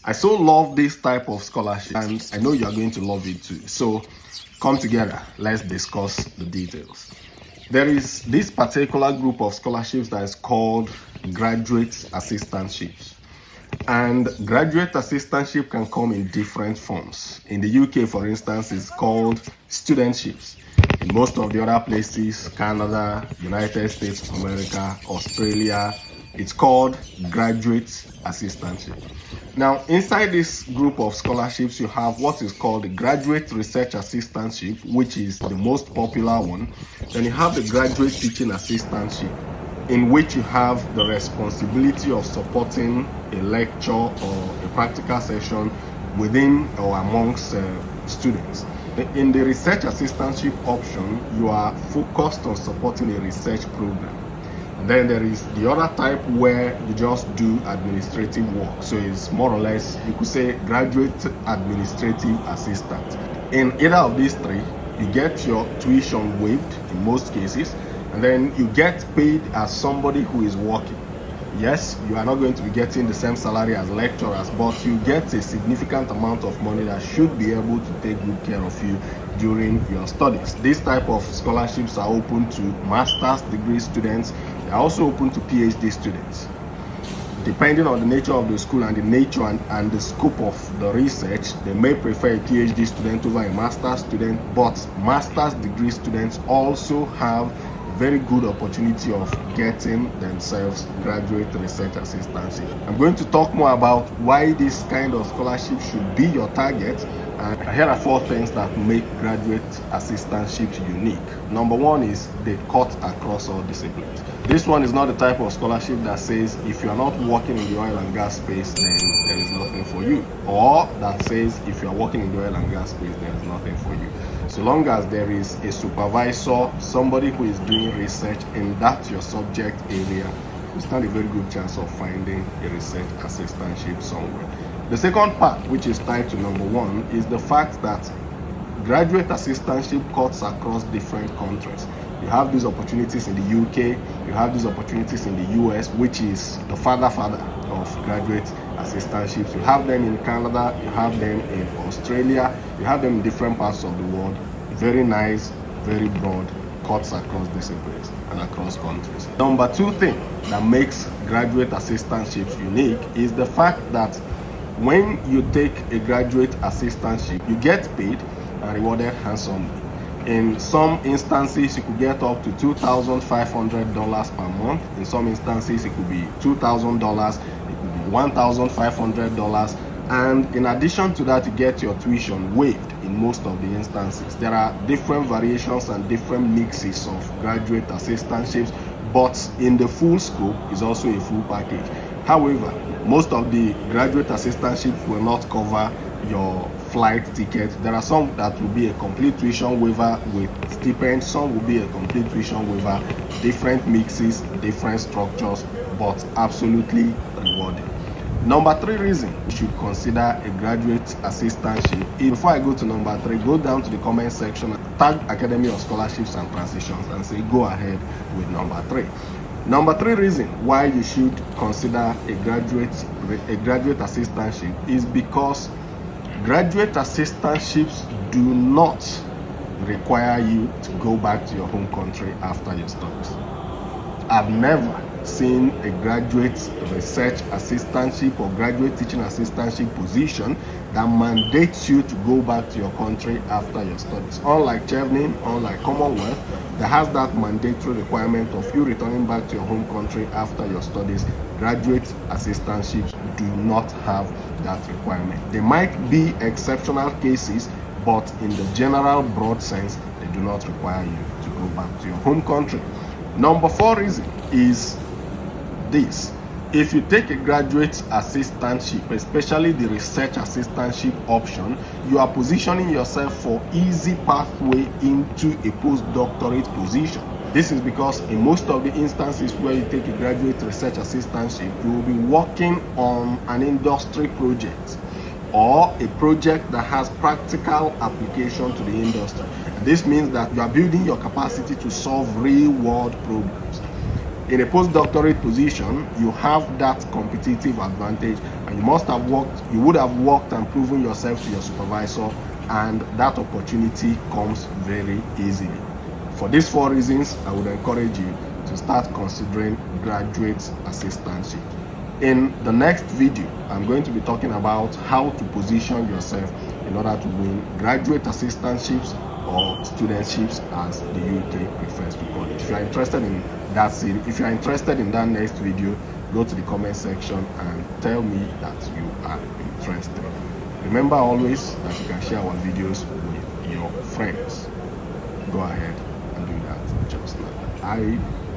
I so love this type of scholarship, and I know you are going to love it too. So come together, let's discuss the details. There is this particular group of scholarships that is called Graduate Assistantships. And graduate assistantship can come in different forms. In the UK, for instance, it's called studentships. In most of the other places, Canada, United States of America, Australia, it's called graduate assistantship. Now, inside this group of scholarships, you have what is called the graduate research assistantship, which is the most popular one. Then you have the graduate teaching assistantship, in which you have the responsibility of supporting a lecture or a practical session within or amongst students. In the research assistantship option, you are focused on supporting a research program. And then there is the other type where you just do administrative work. So it's more or less, you could say, graduate administrative assistant. In either of these three, you get your tuition waived in most cases, and then you get paid as somebody who is working. Yes, you are not going to be getting the same salary as lecturers, but you get a significant amount of money that should be able to take good care of you during your studies. This type of scholarships are open to master's degree students. They are also open to PhD students. Depending on the nature of the school and the nature and the scope of the research, they may prefer a PhD student over a master's student, but master's degree students also have very good opportunity of getting themselves graduate research assistantship. I'm going to talk more about why this kind of scholarship should be your target, and here are 4 things that make graduate assistantships unique. Number 1 is they cut across all disciplines. This one is not the type of scholarship that says if you are not working in the oil and gas space, then there is nothing for you, or that says if you are working in the oil and gas space, there is nothing for you. So long as there is a supervisor, somebody who is doing research in that your subject area, you stand a very good chance of finding a research assistantship somewhere. The second part, which is tied to number 1, is the fact that graduate assistantship cuts across different countries. You have these opportunities in the UK, you have these opportunities in the US, which is the father of graduate assistantships. You have them in Canada, you have them in Australia, you have them in different parts of the world. Very nice, very broad, cuts across disciplines and across countries. Number 2 thing that makes graduate assistantships unique is the fact that when you take a graduate assistantship, you get paid and rewarded handsomely. In some instances, you could get up to $2,500 per month. In some instances, it could be $2,000, it could be $1,500. And in addition to that, you get your tuition waived in most of the instances. There are different variations and different mixes of graduate assistantships, but in the full scope is also a full package. However, most of the graduate assistantships will not cover your flight ticket. There are some that will be a complete tuition waiver with stipend, some will be a complete tuition waiver, different mixes, different structures, but absolutely rewarding. Number 3 reason you should consider a graduate assistantship is, before I go to number 3, go down to the comment section, tag Academy of Scholarships and Transitions and say go ahead with number 3. Number 3 reason why you should consider a graduate assistantship is because graduate assistantships do not require you to go back to your home country after your studies. I've never seen a graduate research assistantship or graduate teaching assistantship position that mandates you to go back to your country after your studies. Unlike Chevening, unlike Commonwealth, that has that mandatory requirement of you returning back to your home country after your studies, graduate assistantships do not have that requirement. There might be exceptional cases, but in the general broad sense, they do not require you to go back to your home country. Number 4 reason is this. If you take a graduate assistantship, especially the research assistantship option, you are positioning yourself for easy pathway into a postdoctorate position. This is because in most of the instances where you take a graduate research assistantship, you will be working on an industry project or a project that has practical application to the industry. And this means that you are building your capacity to solve real-world problems. In a postdoctorate position, you have that competitive advantage and you would have worked and proven yourself to your supervisor, and that opportunity comes very easily. For these 4 reasons, I would encourage you to start considering graduate assistantship. In the next video, I'm going to be talking about how to position yourself in order to win graduate assistantships or studentships, as the UK prefers to call it. If you are interested in that series, if you are interested in that next video, go to the comment section and tell me that you are interested. Remember always that you can share our videos with your friends. Go ahead and do that just now.